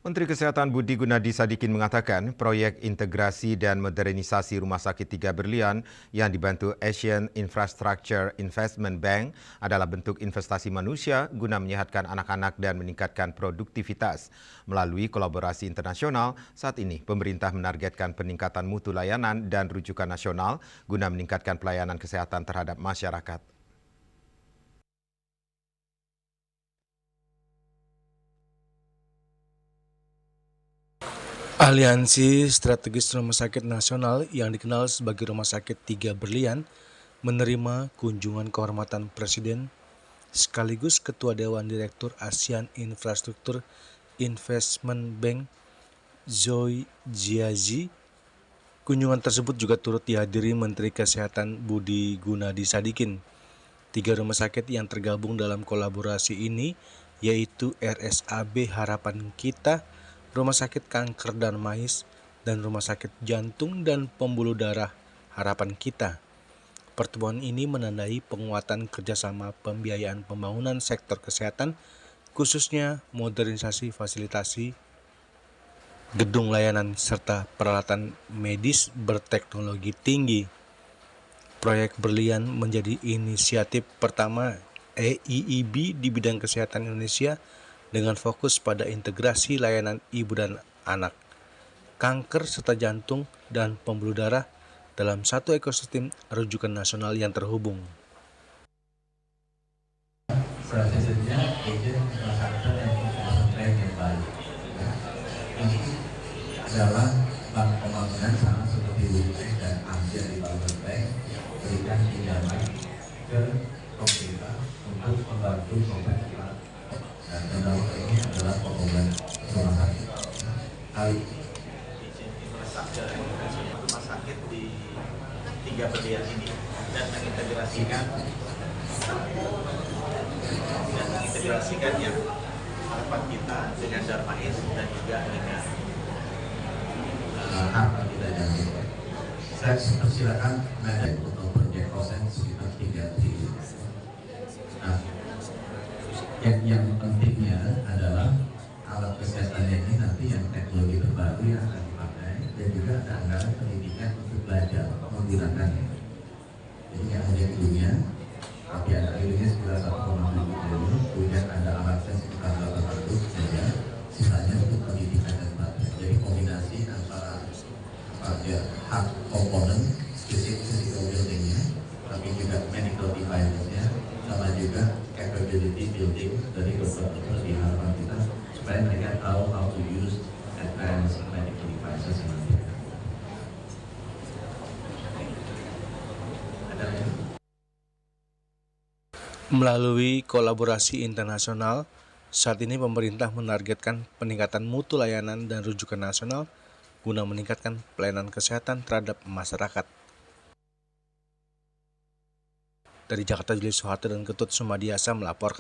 Menteri Kesehatan Budi Gunadi Sadikin mengatakan proyek integrasi dan modernisasi Rumah Sakit 3 Berlian yang dibantu Asian Infrastructure Investment Bank adalah bentuk investasi manusia guna menyehatkan anak-anak dan meningkatkan produktivitas. Melalui kolaborasi internasional, saat ini pemerintah menargetkan peningkatan mutu layanan dan rujukan nasional guna meningkatkan pelayanan kesehatan terhadap masyarakat. Aliansi Strategis Rumah Sakit Nasional yang dikenal sebagai Rumah Sakit 3 Berlian menerima kunjungan kehormatan Presiden sekaligus Ketua Dewan Direktur ASEAN Infrastructure Investment Bank Zoe Jiazi. Kunjungan tersebut juga turut dihadiri Menteri Kesehatan Budi Gunadi Sadikin. 3 rumah sakit yang tergabung dalam kolaborasi ini yaitu RSAB Harapan Kita, Rumah Sakit Kanker dan Mais, dan Rumah Sakit Jantung dan Pembuluh Darah Harapan Kita. Pertemuan ini menandai penguatan kerjasama pembiayaan pembangunan sektor kesehatan, khususnya modernisasi fasilitasi, gedung layanan, serta peralatan medis berteknologi tinggi. Proyek Berlian menjadi inisiatif pertama EIIB di bidang kesehatan Indonesia dengan fokus pada integrasi layanan ibu dan anak, kanker serta jantung dan pembuluh darah dalam satu ekosistem rujukan nasional yang terhubung. Prosesnya agent infrastruktur dan infrastruktur yang baik. Ini adalah bank pembangunan sama seperti World Bank dan ASEAN Development Bank berikan pinjaman ke pemerintah untuk membantu pemerintah, dan dalam ini adalah pembangunan rumah sakit. Kali Infrastruktur rumah sakit di 3 Berlian ini dan mengintegrasikan yang harapan kita dengan Darmais dan juga dengan harapan kita jantung. Saya persilakan Medan untuk proyek kosen sekitar 3 triliun. Nah, yang pentingnya adalah alat kesehatan ini nanti yang teknologi terbaru yang akan dipakai, dan juga ada anggaran pendidikan untuk belajar menggunakannya. Jadi yang hanya di dunia, tapi ada ilmunya sekitar 1,7 triliun, kemudian ada alatnya sekitar 800 saja, sisanya untuk pendidikan dan pelatihan. Jadi kombinasi antara hard component, physical buildingnya, tapi juga medical device-nya, sama juga capability building dari dokter-dokter di harapan kita, supaya mereka tahu how to use advanced medical devices nanti. Melalui kolaborasi internasional, saat ini pemerintah menargetkan peningkatan mutu layanan dan rujukan nasional guna meningkatkan pelayanan kesehatan terhadap masyarakat. Dari Jakarta, Julius Soeharto dan Ketut Sumadiasa melaporkan.